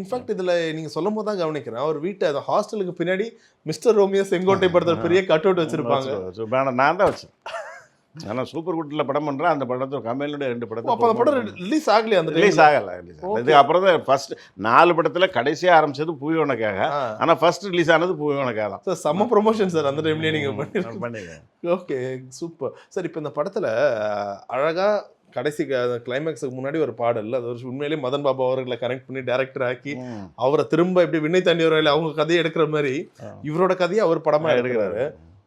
இன்ஃபேக்ட் இதில் நீங்கள் சொல்லும் போது தான் கவனிக்கிறேன், அவர் வீட்டை அந்த ஹாஸ்டலுக்கு பின்னாடி மிஸ்டர் ரோமியோ செங்கோட்டை படத்தில் பெரிய கட் அவுட் வச்சுருப்பாங்க. நான் தான் வச்சேன். ஆனால் சூப்பர் குட்டில் படம் பண்ணுறேன். அந்த படத்தை கமலுடைய 2 படத்தை அப்போ அந்த படம் ரிலீஸ் ஆகலையே? அந்த ரிலீஸ் ஆகலை. இது அப்புறம் தான் ஃபர்ஸ்ட் 4 படத்தில் கடைசியாக ஆரம்பிச்சது பூவே உனக்காக. ஆனால் ஃபர்ஸ்ட் ரிலீஸ் ஆனது பூவே உனக்காக தான். சார் செம்ம ப்ரொமோஷன் சார் அந்த டைம்லேயே நீங்கள் பண்ணிங்க. Okay, super sir. இப்போ இந்த படத்தில் அழகாக கடைசி கிளைமேக்ஸுக்கு முன்னாடி ஒரு பாடல், அது ஒரு உண்மையிலேயே மதன் பாபு அவர்களை கனெக்ட் பண்ணி டைரக்டர் ஆக்கி அவரை திரும்ப எப்படி விண்ணை தாண்டி வரையில் அவங்க கதையை எடுக்கிற மாதிரி இவரோட கதையை அவர் படமாக எடுக்கிறாரு.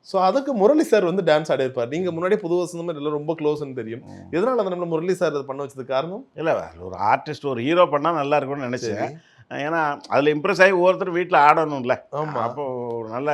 ஸோ அதுக்கு முரளி சார் வந்து டான்ஸ் ஆடிருப்பார். நீங்கள் முன்னாடி புது வசந்தம் எல்லாம் ரொம்ப க்ளோஸ்ன்னு தெரியும். எதனால் அந்த நம்ம முரளி சார் அதை பண்ண வச்சது காரணம்? இல்லை, ஒரு ஆர்டிஸ்ட் ஒரு ஹீரோ பண்ணால் நல்லா இருக்கும்னு நினச்சேன். ஏன்னா அதில் இம்ப்ரெஸ் ஆகி ஒவ்வொருத்தர் வீட்டில் ஆடணும்ல. ஆமாம். அப்போது நல்லா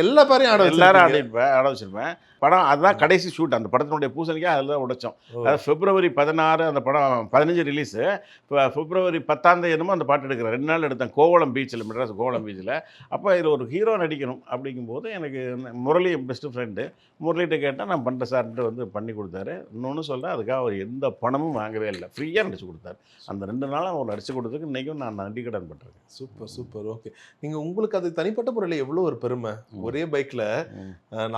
எல்லா பேரையும் ஆட வச்சிருப்பேன். படம் அதுதான் கடைசி ஷூட். அந்த படத்தினுடைய பூசணிக்காக அதில் தான் உடைச்சோம். அதாவது February 16 அந்த படம் 15 ரிலீஸு. இப்போ February 10 என்னமோ அந்த பாட்டு எடுக்கிறேன். 2 நாள் எடுத்தேன் கோவளம் பீச்சில், மெட்ராஸ் கோவளம் பீச்சில். அப்போ இதில் ஒரு ஹீரோ நடிக்கணும் அப்படிங்கும்போது எனக்கு முரளி பெஸ்ட்டு ஃப்ரெண்டு. முரளிகிட்ட கேட்டால் நான் பண்ணுற சார்ட்டு வந்து பண்ணி கொடுத்தாரு. இன்னொன்று சொல்கிறேன், அதுக்காக அவர் எந்த பணமும் வாங்கவே இல்லை, ஃப்ரீயாக நடிச்சு கொடுத்தாரு. அந்த 2 நாளும் அவர் நடிச்சு கொடுத்ததுக்கு இன்றைக்கும் நான் நன்றி கடன் பண்ணுறேன். Super super. ஓகே, நீங்கள் உங்களுக்கு அது தனிப்பட்ட முறையில் எவ்வளோ ஒரு பெருமை. ஒரே பைக்கில்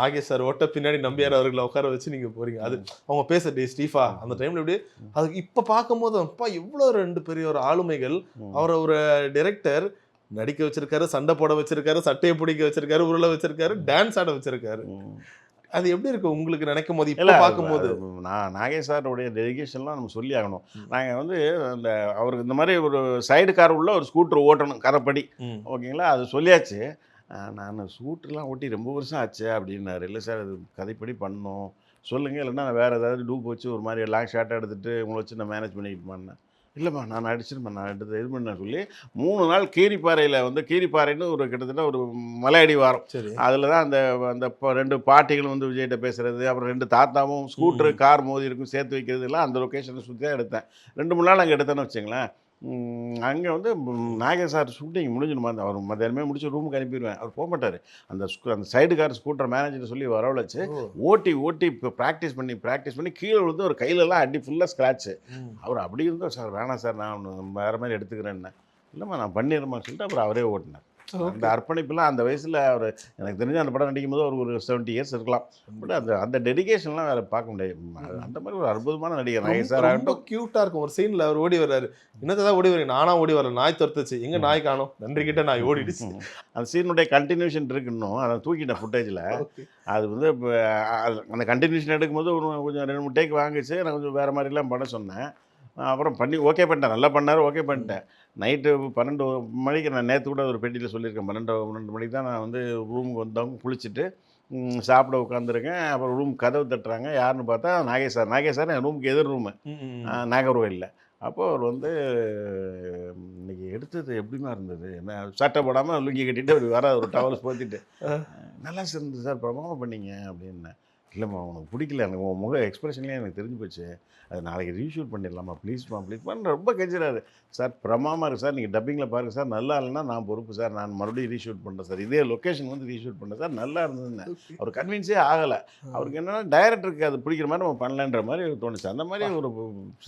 நாகேஷ் சார் ஓட்ட பின்னாடி நம்பியார் அவர்களை உட்கார வச்சு நீங்கள் போகிறீங்க. அது அவங்க பேச ஸ்டீஃபா அந்த டைமில் எப்படி அதுக்கு இப்போ பார்க்கும்போது அப்பா எவ்வளோ 2 பெரிய ஒரு ஆளுமைகள். அவர் ஒரு டைரக்டர் நடிக்க வச்சிருக்காரு, சண்டை போட வச்சிருக்காரு, சட்டையை பிடிக்க வச்சிருக்காரு, உருளை வச்சிருக்காரு, டான்ஸ் ஆட வச்சிருக்காரு. அது எப்படி இருக்கு உங்களுக்கு நினைக்கும் போது, இப்போ பார்க்கும்போது? நான் நாகேஷ் சாருடைய டெடிகேஷன்லாம் நம்ம சொல்லி ஆகணும். நாங்கள் வந்து அந்த அவருக்கு இந்த மாதிரி ஒரு சைடு கார் உள்ள ஒரு ஸ்கூட்டர் ஓட்டணும் கரைப்படி, ஓகேங்களா? அது சொல்லியாச்சு. நான் ஸ்கூட்டர்லாம் ஓட்டி ரொம்ப வருஷம் ஆச்சு அப்படின்னாரு. இல்லை சார் அது கதைப்படி பண்ணணும் சொல்லுங்கள், இல்லைன்னா நான் வேறு ஏதாவது டூப் வச்சு ஒரு மாதிரி லாங் ஷார்ட்டாக எடுத்துகிட்டு உங்களை வச்சு நான் மேனேஜ் பண்ணிக்கிட்டுமான்னு. இல்லைம்மா நான் அடிச்சிருப்பேன், நான் எடுத்து இது பண்ண சொல்லி 3 நாள் கீரிப்பாறையில் வந்து, கீரிப்பாறைன்னு ஒரு கிட்டத்தட்ட ஒரு மலையடி வாரம், சரி. அதில் தான் அந்த அந்த 2 பாட்டிகளும் வந்து விஜய்கிட்ட பேசுகிறது, அப்புறம் 2 தாத்தாவும் ஸ்கூட்டரு கார் மோதி இருக்கும் சேர்த்து வைக்கிறது எல்லாம் அந்த லொக்கேஷனை சுற்றி தான் எடுத்தேன். 2-3 நாள் அங்கே எடுத்தேன்னு வச்சுங்களேன். அங்கே வந்து நாகேஷ் சார் ஷூட்டிங் முடிஞ்சிடுமா, அவர் மத்தியானமே முடிச்சு ரூமுக்கு அனுப்பிடுவேன். அவர் போக மாட்டார். அந்த சைடு கார் ஸ்கூட்டர் மேனேஜர் சொல்லி வரவழைச்சு ஓட்டி இப்போ ப்ராக்டிஸ் பண்ணி கீழே விழுந்து ஒரு கையிலலாம் அடி ஃபுல்லாக ஸ்க்ராட்சு. அவர் அப்படி இருந்தோம், சார் வேணாம் சார் நான் வேறு மாதிரி எடுத்துக்கிறேன்னு. இல்லைம்மா நான் பண்ணிடுறேம்மா சொல்லிட்டு அப்புறம் அவரே ஓட்டினார். அந்த அர்ப்பணிப்புலாம் அந்த வயசில் அவர் எனக்கு தெரிஞ்சு அந்த படம் நடிக்கும் போது ஒரு 70 இயர்ஸ் இருக்கலாம். பட் அந்த டெடிகேஷன்லாம் வேறு பார்க்க முடியாது. அந்த மாதிரி ஒரு அற்புதமான நடிகர் நாகேஷ் சார். ரொம்ப க்யூட்டாக இருக்கும். ஒரு சீனில் அவர் ஓடி வர்றாரு, என்னத்தை தான் ஓடி வரீங்க, நானாக ஓடி வரல, நாய் துரத்துச்சு, எங்கே நாய் காணும், நன்றி கிட்ட நாய் ஓடிடுச்சு. அந்த சீனுடைய கண்டினியூஷன் இருக்குன்னும் அதை தூக்கிட்டேன் ஃபுட்டேஜில். அது வந்து இப்போ அந்த கண்டினியூஷன் எடுக்கும்போது கொஞ்சம் 2-3 டேக் வாங்கிச்சு. நான் கொஞ்சம் வேறு மாதிரிலாம் பண்ண சொன்னேன். அப்புறம் பண்ணி ஓகே பண்ணிட்டேன், நல்லா பண்ணார், ஓகே பண்ணிட்டேன். நைட்டு 12 மணிக்கு நான் நேற்று கூட ஒரு பேட்டியில் சொல்லியிருக்கேன், 12 மணிக்கு தான் நான் வந்து ரூமுக்கு வந்தவங்க குளிச்சுட்டு சாப்பிட உட்காந்துருக்கேன். அப்புறம் ரூம் கதவு தட்டுறாங்க, யாருன்னு பார்த்தா நாகேஷ் சார் என் ரூமுக்கு எதிர் ரூமு நாகர்கோயிலில். அப்போது அவர் வந்து இன்றைக்கி எடுத்தது எப்படிமா இருந்தது, என்ன சட்டை போடாமல் லுங்கி கட்டிட்டு அப்படி வர ஒரு டவல்ஸ் போத்திட்டு, நல்லா இருந்தது சார், பிரமாதம் பண்ணீங்க அப்படின்னேன். இல்லைம்மா உனக்கு பிடிக்கல, எனக்கு உன் முக எக்ஸ்பிரஷன்லேயே எனக்கு தெரிஞ்சு போச்சு, அது நாளைக்கு ரீஷூட் பண்ணிடலாமா ப்ளீஸ்மா ரொம்ப கெஞ்சுறாரு. சார் பிரமாதமாக இருக்குது சார், நீங்கள் டப்பிங்கில் பாருங்கள் சார், நல்லா இல்லைன்னா நான் பொறுப்பு சார், நான் மறுபடியும் ரீஷூட் பண்ணுறேன் சார், இதே லொக்கேஷன் வந்து ரீஷூட் பண்ணுறேன் சார், நல்லா இருந்ததுன்னு. அவர் கன்வின்ஸே ஆகலை. அவருக்கு என்னென்னா டைரக்டருக்கு அது பிடிக்கிற மாதிரி நம்ம பண்ணலான்ற மாதிரி தோணுச்சு. அந்த மாதிரி ஒரு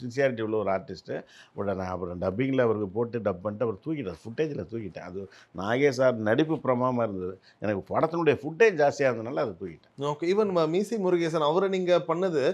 சின்சியாரிட்டி உள்ள ஒரு ஆர்டிஸ்ட்டு. பட் நான் அப்புறம் டப்பிங்கில் அவருக்கு போட்டு டப் பண்ணிட்டு அவர் தூக்கிட்டேன், ஃபுட்டேஜில் தூக்கிட்டேன். அது நாகேஷ் சார் நடிப்பு பிரமாதமாக இருந்தது, எனக்கு படத்தினுடைய ஃபுட்டேஜ் ஜாஸ்தியாக இருந்ததுனால அதை தூக்கிட்டேன். ஓகே. ஈவன் மீசி முருகேசன் அவரை நீங்கள் பண்ணது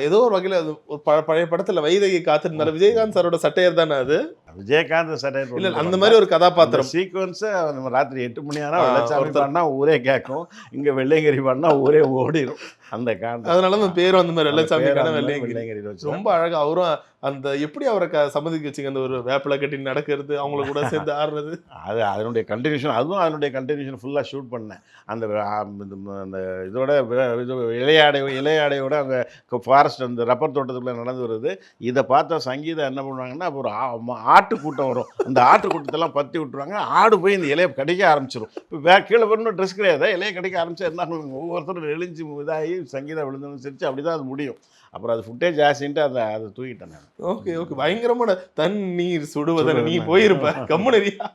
ஏதோ ஒரு வகையில் அது ஒரு பழைய படத்தில் வைதகி காத்திருந்தார், விஜயகாந்த் சாரோட சட்டையர் தானே அது? விஜயகாந்த் சட்டையர் இல்லை, அந்த மாதிரி ஒரு கதாபாத்திரம் சீக்வன்ஸை நம்ம ராத்திரி 8 மணி ஆனால் வெள்ளச்சாமி பண்ணா ஊரே கேட்கும், இங்கே வெள்ளையங்கிரி பண்ணா ஊரே ஓடிடும். அந்த காரணம் அதனால தான் பேரும் அந்த மாதிரி வெள்ளச்சாமி வெள்ளையங்கிரி வச்சு ரொம்ப அழகாக அவரும் அந்த எப்படி அவரை சம்மதிக்க வச்சுங்க, அந்த ஒரு வேப்பிலை கட்டி நடக்கிறது, அவங்கள கூட சேர்ந்து ஆடுறது, அது அதனுடைய கண்டினியூஷன். அதுவும் அதனுடைய கண்டினியூஷன் ஃபுல்லாக ஷூட் பண்ணேன். அந்த அந்த இதோட இலையாடையோட அவங்க ஃபாரஸ்ட் அந்த ரப்பர் தோட்டத்துக்குள்ளே நடந்து வருது. இதை பார்த்தா சங்கீதம் என்ன பண்ணுவாங்கன்னா, அப்போ ஒரு ஆட்டு கூட்டம் வரும், அந்த ஆட்டு கூட்டத்தெல்லாம் பற்றி விட்டுருவாங்க, ஆடு போய் இந்த இலையை கடிக்க ஆரம்பிச்சிடும். இப்போ கீழே போகணும் ட்ரெஸ் கிடையாது, இலையை கடிக்க ஆரம்பிச்சா என்ன, ஒவ்வொருத்தரும் எழுஞ்சி இதாகி சங்கீதம் விழுந்து சிரிச்சு அப்படி தான் அது முடியும். அப்புறம் அது ஃபுட்டேஜ் ஆசின்ட்டு அதை தூக்கிட்டேன் நான். ஓகே பயங்கரமான தண்ணீர் சுடுவதில் நீ போயிருப்ப கம்முனரியா.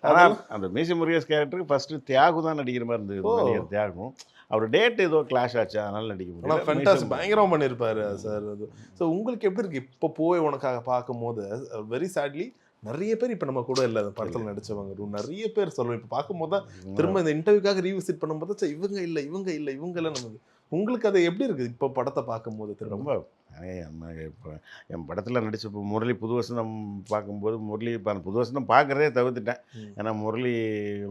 ஆனால் அந்த மீசி முருகேஷ் கேரக்டருக்கு ஃபஸ்ட்டு தியாகு தான் நடிக்கிற மாதிரி இருந்தது. நடிகர் தியாகும் அவர் டேட் ஏதோ கிளாஷ் ஆச்சு, அதனால நடிக்க முடியல. ஃபேண்டாஸ்டிக் பயங்கரமாக பண்ணியிருப்பாரு சார் அது. ஸோ உங்களுக்கு எப்படி இருக்குது இப்போ போய் உனக்காக பார்க்கும்போது? வெரி சேட்லி நிறைய பேர் இப்போ நம்ம கூட இல்லை அந்த படத்தில் நடித்தவங்க, நிறைய பேர் சொல்லுவோம். இப்போ பார்க்கும்போது தான் திரும்ப இந்த இன்டர்வியூக்காக ரீவிசிட் பண்ணும்போது சார் இவங்க இல்லை எல்லாம் நமக்கு. உங்களுக்கு அது எப்படி இருக்குது இப்போ படத்தை பார்க்கும்போது? ரொம்ப இப்போ என் படத்தில் நடித்த இப்போ முரளி புது வசந்தம் பார்க்கும்போது, முரளி இப்போ அந்த புது வசந்தம் பார்க்குறதே தவிர்த்துட்டேன். ஏன்னா முரளி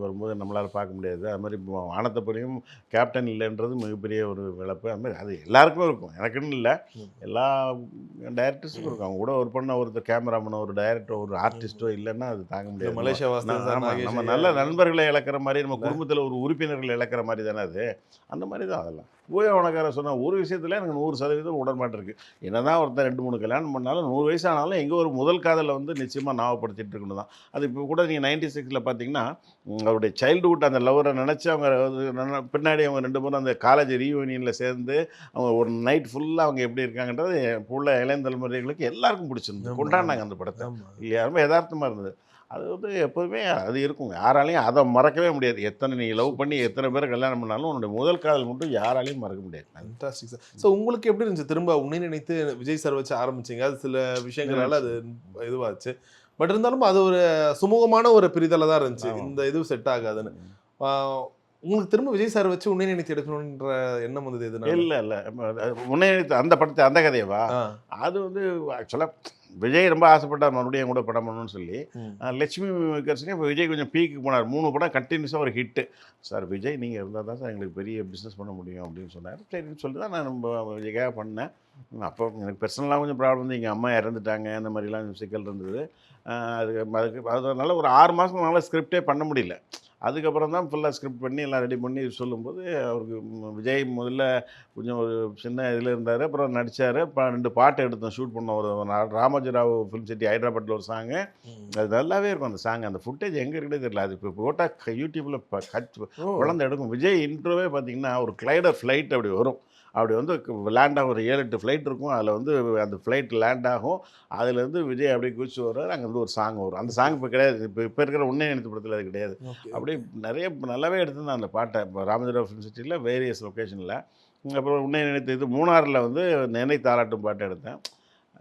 வரும்போது நம்மளால் பார்க்க முடியாது. அது மாதிரி இப்போ வானத்தப்படியும் கேப்டன் இல்லைன்றது மிகப்பெரிய ஒரு இழப்பு. அது மாதிரி அது எல்லாருக்கும் இருக்கும், எனக்குன்னு இல்லை, எல்லா டைரக்டர்ஸுக்கும் இருக்கும். அவங்க கூட ஒரு பண்ண ஒருத்தர் கேமராமேனோ ஒரு டைரக்டரோ ஒரு ஆர்டிஸ்ட்டோ இல்லைன்னா அது தாங்க முடியாது. மலேசியா நம்ம நல்ல நண்பர்களை இழக்கிற மாதிரி, நம்ம குடும்பத்தில் ஒரு உறுப்பினர்களை இழக்கிற மாதிரி தானே அது. அந்த மாதிரி தான் அதெல்லாம். உணக்கார சொன்ன ஒரு விஷயத்தில் எனக்கு 100% உடன்பாடு இருக்குது. என்னதான் ஒருத்தர் 2-3 கல்யாணம் பண்ணாலும் 100 வயசு ஆனாலும் எங்கே ஒரு முதல் காதலை வந்து நிச்சயமாக ஞாபகப்படுத்திட்டு இருக்கணும் தான். அது இப்போ கூட நீங்கள் 96 பார்த்தீங்கன்னா அவருடைய சைல்டுஹுட் அந்த லவரை நினச்சி அவங்க பின்னாடி அவங்க 2 பேரும் அந்த காலேஜ் ரீயூனியனில் சேர்ந்து அவங்க ஒரு நைட் ஃபுல்லாக அவங்க எப்படி இருக்காங்கன்றது இப்போ உள்ள இளைய தலைமுறைகளுக்கு எல்லாருக்கும் பிடிச்சிருந்தது, கொண்டாடினாங்க அந்த படத்தை இல்லையா. ரொம்ப யதார்த்தமாக இருந்தது. அது வந்து எப்போதுமே அது இருக்கும், யாராலையும் அதை மறக்கவே முடியாது. எத்தனை நீ லவ் பண்ணி எத்தனை பேர் கல்யாணம் பண்ணாலும் உன்னுடைய முதல் காதல் மட்டும் யாராலையும் மறக்க முடியாது. Fantastic sir. ஸோ உங்களுக்கு எப்படி இருந்துச்சு? திரும்ப உன்னை நினைத்து விஜய் சார் வச்சு ஆரம்பிச்சிங்க, அது சில விஷயங்களால் அது இதுவாச்சு. பட் இருந்தாலும் அது ஒரு சுமூகமான ஒரு பிரிதலை தான் இருந்துச்சு, இந்த இது செட் ஆகாதுன்னு. உங்களுக்கு திரும்ப விஜய் சார் வச்சு உன்னை நினைத்து எடுக்கணுன்ற எண்ணம் வந்தது எதுனா? இல்லை உன்னை அந்த படத்தை அந்த கதையவா அது வந்து ஆக்சுவலாக விஜய் ரொம்ப ஆசைப்பட்டார் மறுபடியும் என் கூட படம் பண்ணணும்னு சொல்லி. லட்சுமி மேக்கர்ஸ்லேயும் இப்போ விஜய் கொஞ்சம் பீக்கு போனார். 3 படம் கண்டினியூஸாக ஒரு ஹிட்டு. சார் விஜய் நீங்கள் இருந்தால் தான் சார் எங்களுக்கு பெரிய பிஸ்னஸ் பண்ண முடியும் அப்படின்னு சொன்னார். சரின்னு சொல்லி தான் நான் நம்ம விஜய்க்காக பண்ணேன். அப்போ எனக்கு பர்சனலாக கொஞ்சம் ப்ராப்ளம் வந்து எங்கள் அம்மா இறந்துட்டாங்க, அந்த மாதிரிலாம் சிக்கல் இருந்தது. அதனால ஒரு 6 மாதம் நல்லா ஸ்கிரிப்டே பண்ண முடியல. அதுக்கப்புறம் தான் ஃபுல்லாக ஸ்கிரிப்ட் பண்ணி எல்லாம் ரெடி பண்ணி சொல்லும்போது அவருக்கு விஜய் முதல்ல கொஞ்சம் ஒரு சின்ன இதில் இருந்தார். அப்புறம் நடித்தார். இப்போ 2 பாட்டு எடுத்தோம், ஷூட் பண்ணோம். ஒரு ராமோஜிராவ் ஃபிலிம் சிட்டி ஹைதராபாத்தில் ஒரு சாங்கு. அது நல்லாவே இருக்கும் அந்த சாங். அந்த ஃபுட்டேஜ் எங்கே இருக்குன்னே தெரியல. அது இப்போ போட்டால் யூடியூப்பில் குழந்தை எடுக்கும். விஜய் இன்ட்ரோவே பார்த்தீங்கன்னா ஒரு கிளைடர் ஃப்ளைட் அப்படி வரும். அப்படி வந்து லேண்ட் ஆகும். ஒரு 7-8 ஃப்ளைட் இருக்கும். அதில் வந்து அந்த ஃப்ளைட் லேண்ட் ஆகும். அதுலேருந்து விஜய் அப்படியே குதிச்சு வர்றாரு. அங்கே வந்து ஒரு சாங் வரும். அந்த சாங் இப்போ கிடையாது. இப்போ இருக்கிற உன்னை நினைத்து படத்தில் அது கிடையாது. அப்படியே நிறைய நல்லாவே எடுத்திருந்தேன் அந்த பாட்டை. இப்போ ராமோஜிராவ் ஃபிலிம் சிட்டியில் வேரியஸ் லொக்கேஷனில். அப்புறம் உன்னை நினைத்து இது மூணாறில் வந்து நினை தாலாட்டும் பாட்டு எடுத்தேன்.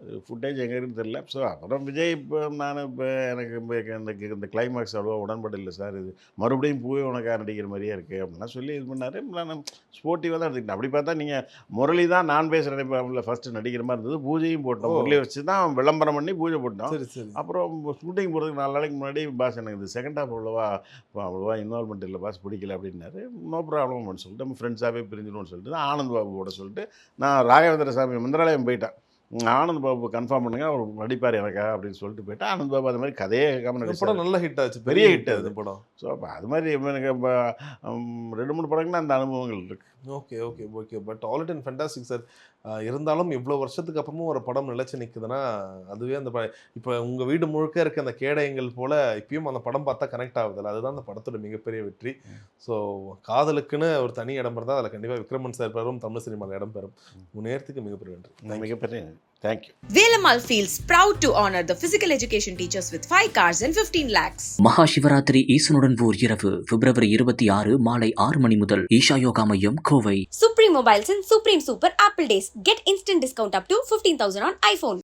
அது ஃபுட்டேஜ் எங்கே இருக்குன்னு தெரியல. ஸோ அப்புறம் விஜய் இப்போ நான் இப்போ எனக்கு இந்த கிளைமேக்ஸ் அவ்வளோவா உடன்பட இல்லை சார், இது மறுபடியும் பூவே உனக்காக நடிக்கிற மாதிரியே இருக்குது அப்படின்லாம் சொல்லி இது பண்ணார். நான் ஸ்போர்ட்டிவாக தான் எடுத்துக்கிட்டேன். அப்படி பார்த்தா நீங்கள் முரளி தான் நான் பேசுகிற நினைப்பாவில் ஃபஸ்ட்டு நடிக்கிற மாதிரி இருந்தது. பூஜையும் போட்டோம். முரளியை வச்சு தான் விளம்பரம் பண்ணி பூஜை போட்டோம். அப்புறம் ஷூட்டிங் போகிறதுக்கு 4 நாளைக்கு முன்னாடி பாஸ் எனக்கு இது செகண்ட் ஹாஃப் அவ்வளோவா இன்வால்மெண்ட் இல்லை பாஸ், பிடிக்கல அப்படின்னாரு. நோ ப்ராப்ளம் அப்படின்னு சொல்லிட்டு நம்ம ஃப்ரெண்ட்ஸாகவே பிரிஞ்சிடும்னு சொல்லிட்டு தான் ஆனந்த் பாபு கூட சொல்லிட்டு நான் ராகவேந்திர சாமி மந்திராலயம் போயிட்டேன். ஆனந்த் பாபு கன்ஃபார்ம் பண்ணுங்க, அவர் நடிப்பார் எனக்கா அப்படின்னு சொல்லிட்டு போயிட்டு ஆனந்த் பாபு அது மாதிரி கதையே படம் நல்ல ஹிட் ஆச்சு, பெரிய ஹிட் அது படம். ஸோ அப்போ அது மாதிரி எனக்கு இப்போ 2-3 படங்கள்னா அந்த அனுபவங்கள் இருக்குது. Okay but all it and fantastic sir. இருந்தாலும் இவ்வளோ வருஷத்துக்கு அப்புறமும் ஒரு படம் நிலைச்சு நிற்குதுன்னா அதுவே அந்த இப்போ உங்கள் வீடு முழுக்க இருக்க அந்த கேடயங்கள் போல் இப்பயும் அந்த படம் பார்த்தா கனெக்ட் ஆகுதில்ல, அதுதான் அந்த படத்தோட மிகப்பெரிய வெற்றி. ஸோ காதலுக்குன்னு ஒரு தனி இடம் இருந்தால் அதில் கண்டிப்பாக விக்ரமன் சார் பெறும், தமிழ் சினிமாவில் இடம் பெறும். முன்னேறத்துக்கு மிகப்பெரிய நன்றி. மிகப்பெரிய Thank you. Velamal feels proud to honor the physical education teachers with 5 cars and 15 lakhs. மகா சிவராத்திரி ஈசனுடன் ஓர் இரவு பிப்ரவரி 26 மாலை 6 மணி முதல் ஈஷா யோகா மையம், Kovai. Supreme Mobiles and Supreme Super Apple Days. Get instant discount up to 15,000 on iPhone.